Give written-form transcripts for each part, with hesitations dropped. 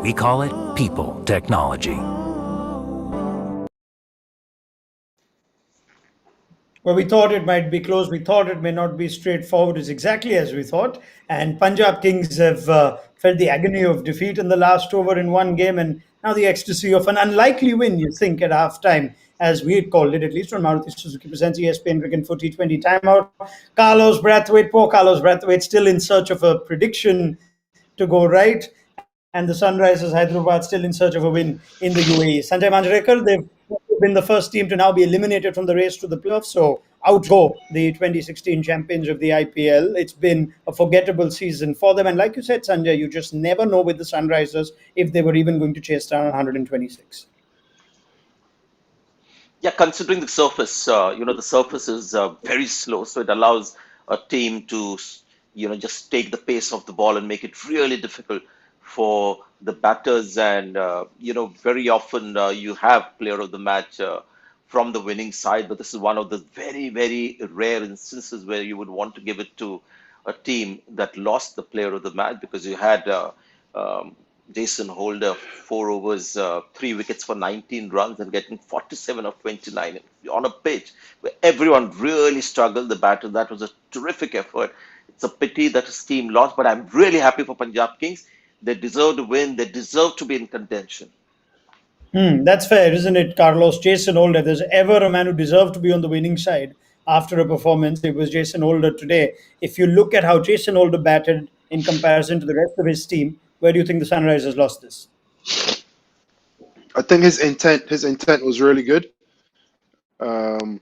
We call it people technology. Well, we thought it might be close. We thought it may not be straightforward. It's exactly as we thought. And Punjab Kings have felt the agony of defeat in the last over in one game, and now the ecstasy of an unlikely win, you think, at halftime, as we had called it, at least on Maruti Suzuki Presents ESPN Cricket for T20 timeout. Carlos Brathwaite, poor Carlos Brathwaite, still in search of a prediction to go right, and the Sunrisers Hyderabad still in search of a win in the UAE. Sanjay Manjrekar, they've been the first team to now be eliminated from the race to the playoffs. So out go the 2016 champions of the IPL. It's been a forgettable season for them. And like you said, Sanjay, you just never know with the Sunrisers if they were even going to chase down 126. Yeah, considering the surface, the surface is very slow, so it allows a team to, just take the pace of the ball and make it really difficult for the batters. And, very often you have player of the match from the winning side, but this is one of the very, very rare instances where you would want to give it to a team that lost the player of the match, because you had um, Jason Holder, 4 overs, 3 wickets for 19 runs and getting 47 of 29 on a pitch where everyone really struggled. The batter, that was a terrific effort. It's a pity that his team lost, but I'm really happy for Punjab Kings. They deserve to win. They deserve to be in contention. That's fair, isn't it, Carlos? Jason Holder, if there's ever a man who deserved to be on the winning side after a performance, it was Jason Holder today. If you look at how Jason Holder batted in comparison to the rest of his team, where do you think the Sunrisers lost this? I think his intent was really good. Um,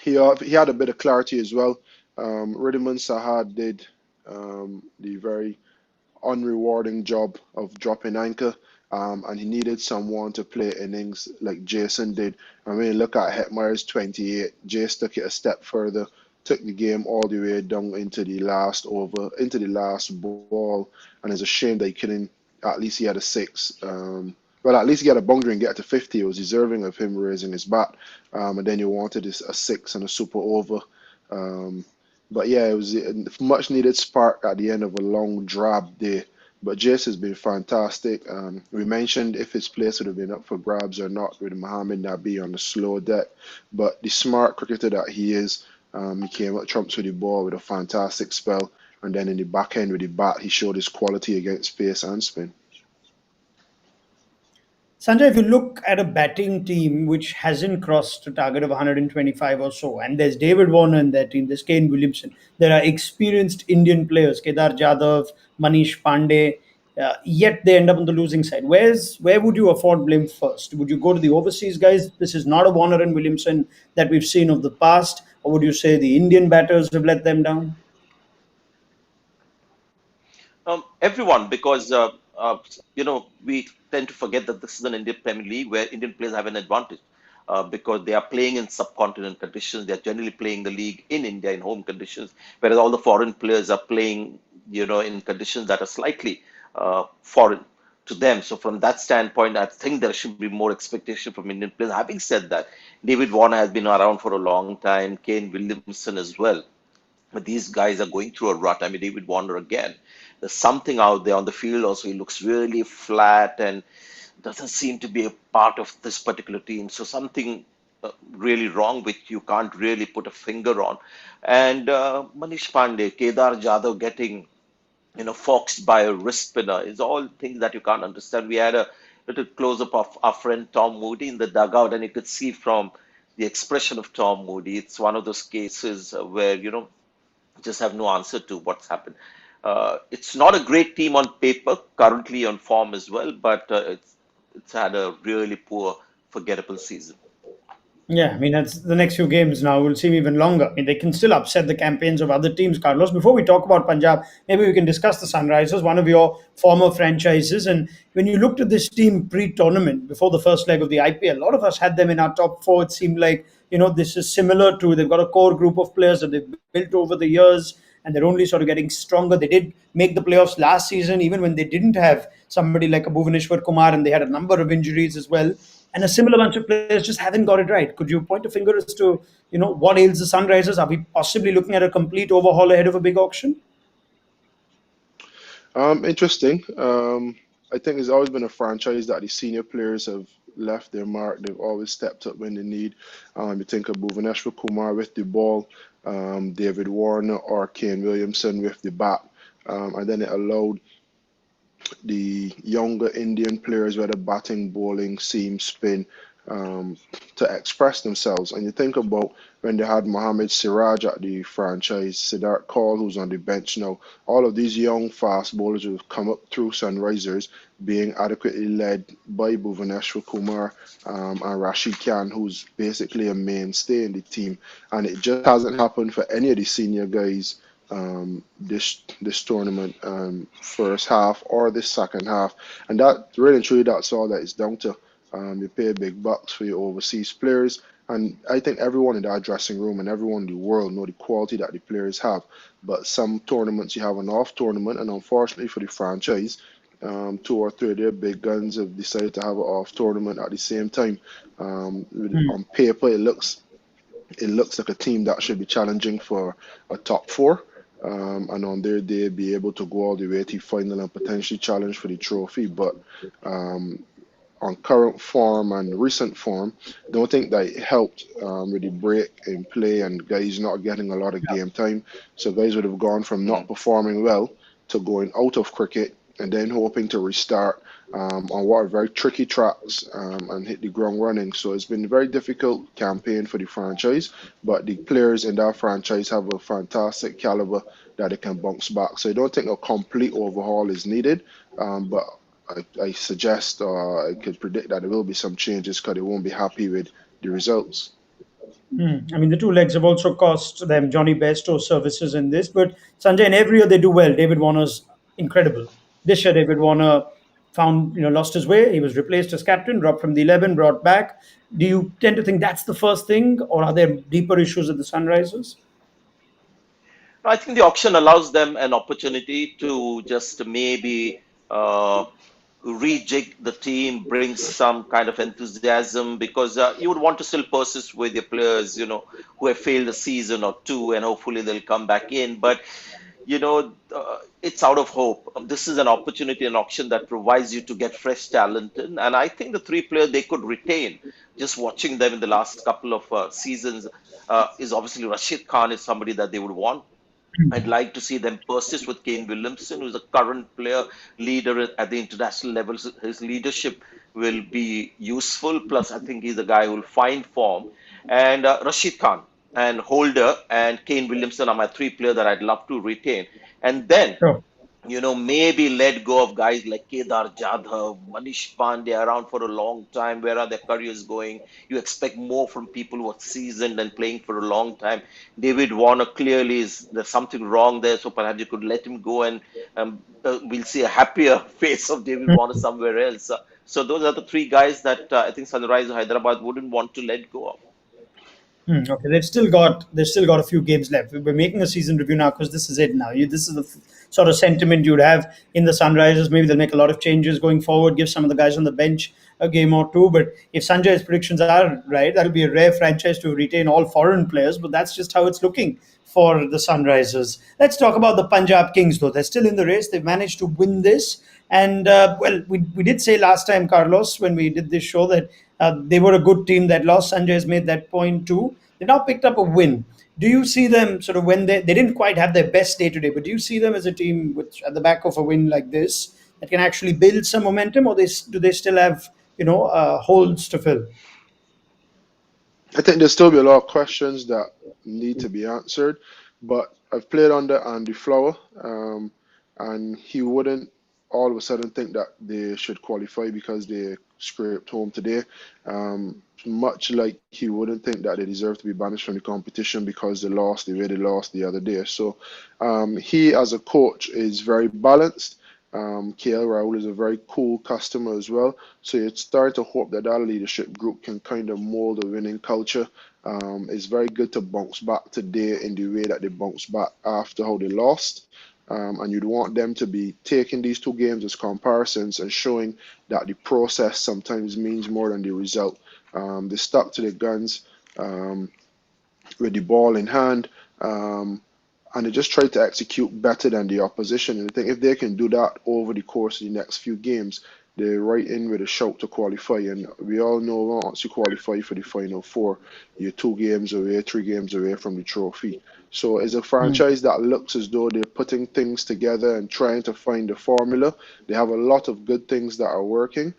he had a bit of clarity as well. Riddiman Sahad did the very unrewarding job of dropping anchor, and he needed someone to play innings like Jason did. I mean, look at Hetmeyer's 28. Jace took it a step further, took the game all the way down into the last over, into the last ball, and it's a shame that he couldn't. At least he had a six. Well, at least he had a boundary and get to 50. It was deserving of him raising his bat. And then you wanted a six and a super over. Um, but yeah, it was a much needed spark at the end of a long drab day. But Jace has been fantastic. We mentioned if his place would have been up for grabs or not with Mohamed Nabi on the slow deck. But the smart cricketer that he is, he came up trumps with the ball with a fantastic spell. And then in the back end with the bat, he showed his quality against pace and spin. Sanjay, if you look at a batting team which hasn't crossed a target of 125 or so, and there's David Warner in that team, there's Kane Williamson, there are experienced Indian players, Kedar Jadhav, Manish Pandey, yet they end up on the losing side. Where would you afford blame first? Would you go to the overseas guys? This is not a Warner and Williamson that we've seen of the past, or would you say the Indian batters have let them down? Everyone, because we tend to forget that this is an Indian Premier League where Indian players have an advantage because they are playing in subcontinent conditions. They are generally playing the league in India in home conditions, whereas all the foreign players are playing, in conditions that are slightly foreign to them. So from that standpoint, I think there should be more expectation from Indian players. Having said that, David Warner has been around for a long time, Kane Williamson as well. But these guys are going through a rut. I mean, David Warner again. There's something out there on the field also. He looks really flat and doesn't seem to be a part of this particular team. So something really wrong, which you can't really put a finger on. And Manish Pandey, Kedar Jadhav getting, foxed by a wrist spinner is all things that you can't understand. We had a little close-up of our friend Tom Moody in the dugout, and you could see from the expression of Tom Moody, it's one of those cases where, just have no answer to what's happened. It's not a great team on paper, currently on form as well, but it's had a really poor, forgettable season. Yeah, I mean, that's the next few games now will seem even longer. I mean, they can still upset the campaigns of other teams, Carlos. Before we talk about Punjab, maybe we can discuss the Sunrisers, one of your former franchises. And when you looked at this team pre-tournament, before the first leg of the IPL, a lot of us had them in our top four. It seemed like, this is similar to, they've got a core group of players that they've built over the years, and they're only sort of getting stronger. They did make the playoffs last season, even when they didn't have somebody like a Bhuvaneshwar Kumar, and they had a number of injuries as well. and a similar bunch of players just haven't got it right. Could you point a finger as to what ails the Sunrisers? Are we possibly looking at a complete overhaul ahead of a big auction? Interesting. I think there's always been a franchise that the senior players have left their mark. They've always stepped up when they need. You think of Bhuvaneshwar Kumar with the ball, David Warner or Kane Williamson with the bat, and then it allowed the younger Indian players, whether batting, bowling, seam, spin, um, to express themselves. And you think about when they had Mohammad Siraj at the franchise, Siddharth Kaul, who's on the bench now, all of these young fast bowlers who have come up through Sunrisers being adequately led by Bhuvaneshwar Kumar and Rashid Khan, who's basically a mainstay in the team. And it just hasn't happened for any of the senior guys this tournament, first half or this second half, and that really and truly that's all that it's down to. You pay big bucks for your overseas players, and I think everyone in that dressing room and everyone in the world know the quality that the players have. But some tournaments you have an off tournament, and unfortunately for the franchise, two or three of their big guns have decided to have an off tournament at the same time. On paper, it looks like a team that should be challenging for a top four. And on their day, be able to go all the way to final and potentially challenge for the trophy. But um, on current form and recent form, don't think that it helped with the break in play and guys not getting a lot of game time. So guys would have gone from not performing well to going out of cricket and then hoping to restart on what are very tricky tracks and hit the ground running. So it's been a very difficult campaign for the franchise, but the players in that franchise have a fantastic caliber that they can bounce back. So I don't think a complete overhaul is needed, but I suggest or I could predict that there will be some changes because they won't be happy with the results. I mean, the two legs have also cost them Johnny Bairstow's services in this, but Sanjay, and every year they do well. David Warner's incredible. This year, David Warner found, lost his way. He was replaced as captain, dropped from the 11, brought back. Do you tend to think that's the first thing, or are there deeper issues at the Sunrisers? I think the auction allows them an opportunity to just maybe uh, rejig the team, bring some kind of enthusiasm because you would want to still persist with your players, who have failed a season or two, and hopefully they'll come back in. But it's out of hope. This is an opportunity, an auction that provides you to get fresh talent in. And I think the three players they could retain, just watching them in the last couple of seasons, is obviously Rashid Khan is somebody that they would want. I'd like to see them persist with Kane Williamson, who's a current player leader at the international level. So his leadership will be useful. Plus, I think he's a guy who will find form. And Rashid Khan and Holder and Kane Williamson are my three players that I'd love to retain. And then Sure. maybe let go of guys like Kedar Jadhav, Manish Pandey around for a long time. Where are their careers going? You expect more from people who are seasoned and playing for a long time. David Warner clearly is there's something wrong there, so perhaps you could let him go and we'll see a happier face of David Warner somewhere else. So those are the three guys that I think Sunrise Hyderabad wouldn't want to let go of. Okay, they've still got a few games left. We're making a season review now because this is it now. This is the sort of sentiment you'd have in the Sunrisers. Maybe they'll make a lot of changes going forward, give some of the guys on the bench a game or two. But if Sanjay's predictions are right, that'll be a rare franchise to retain all foreign players. But that's just how it's looking for the Sunrisers. Let's talk about the Punjab Kings, though. They're still in the race. They've managed to win this. And, well, we did say last time, Carlos, when we did this show, that they were a good team that lost. Sanjay has made that point too. They now picked up a win. Do you see them sort of when they didn't quite have their best day today, but do you see them as a team which at the back of a win like this that can actually build some momentum, or do they still have holes to fill? I think there'll still be a lot of questions that need to be answered, but I've played under Andy Flower, and he wouldn't all of a sudden think that they should qualify because they scraped home today. Much like he wouldn't think that they deserve to be banished from the competition because they lost the way they lost the other day. So he, as a coach, is very balanced. KL Rahul is a very cool customer as well. So you're starting to hope that that leadership group can kind of mold a winning culture. It's very good to bounce back today in the way that they bounced back after how they lost. And you'd want them to be taking these two games as comparisons and showing that the process sometimes means more than the result. They stuck to their guns with the ball in hand. And they just try to execute better than the opposition. And I think if they can do that over the course of the next few games, they're right in with a shout to qualify. And we all know once you qualify for the Final Four, you're 2 games away, 3 games away from the trophy. So it's a franchise that looks as though they're putting things together and trying to find the formula. They have a lot of good things that are working.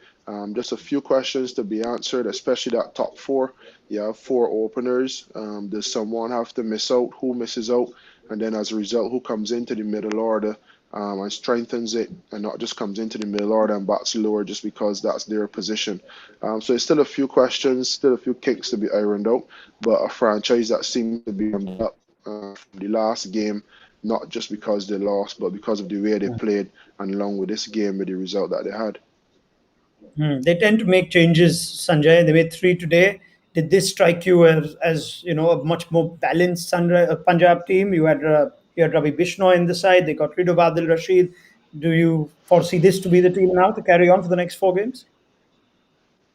Just a few questions to be answered, especially that top four. You have 4 openers. Does someone have to miss out? Who misses out? And then as a result, who comes into the middle order and strengthens it, and not just comes into the middle order and bats lower just because that's their position. So it's still a few questions, still a few kinks to be ironed out, but a franchise that seems to be on up from the last game, not just because they lost, but because of the way they played, and along with this game with the result that they had. They tend to make changes, Sanjay. They made 3 today. Did this strike you as a much more balanced Punjab team? You had Ravi Bishnoi in the side. They got rid of Adil Rashid. Do you foresee this to be the team now to carry on for the next 4 games?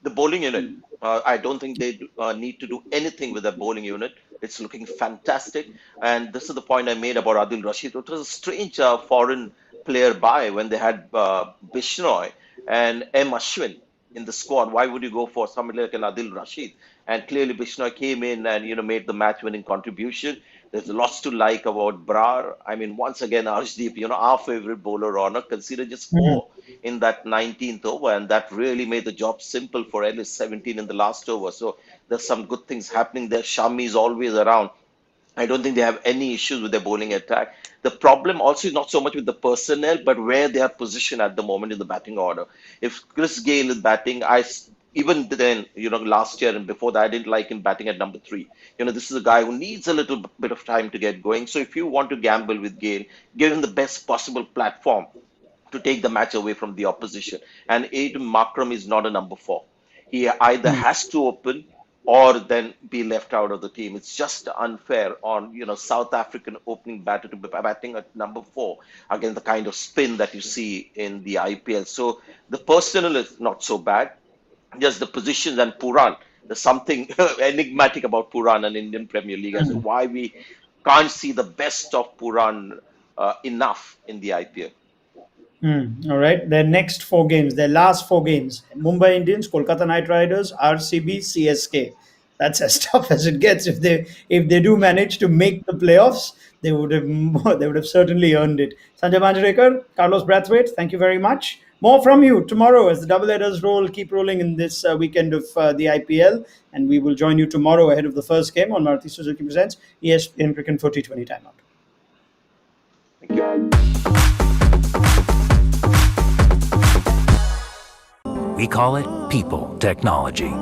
The bowling unit. I don't think they need to do anything with the bowling unit. It's looking fantastic. And this is the point I made about Adil Rashid. It was a strange foreign player buy when they had Bishnoi and M. Ashwin in the squad. Why would you go for somebody like an Adil Rashid? And clearly Bishnoi came in and made the match-winning contribution. There's lots to like about Brar. I mean, once again, Arshdeep, our favorite bowler honor, considered just 4 in that 19th over, and that really made the job simple for Ellis, 17 in the last over. So there's some good things happening there. Shami is always around. I don't think they have any issues with their bowling attack. The problem also is not so much with the personnel, but where they are positioned at the moment in the batting order. If Chris Gayle is batting, even then, last year and before that, I didn't like him batting at number 3. This is a guy who needs a little bit of time to get going. So if you want to gamble with Gayle, give him the best possible platform to take the match away from the opposition. And Aiden Markram is not a number 4. He either has to open or then be left out of the team. It's just unfair on South African opening batter to be batting at number 4 against the kind of spin that you see in the IPL. So the personnel is not so bad, just the positions and Puran. There's something enigmatic about Puran and Indian Premier League as to why we can't see the best of Puran enough in the IPL. All right. Their next 4 games, their last 4 games: Mumbai Indians, Kolkata Knight Riders, RCB, CSK. That's as tough as it gets. If they do manage to make the playoffs, they would have certainly earned it. Sanjay Manjrekar, Carlos Brathwaite, thank you very much. More from you tomorrow as the double headers keep rolling in this weekend of the IPL, and we will join you tomorrow ahead of the first game on Maruti Suzuki Presents ESPN Cricket for T20 Timeout. Thank you. We call it people technology.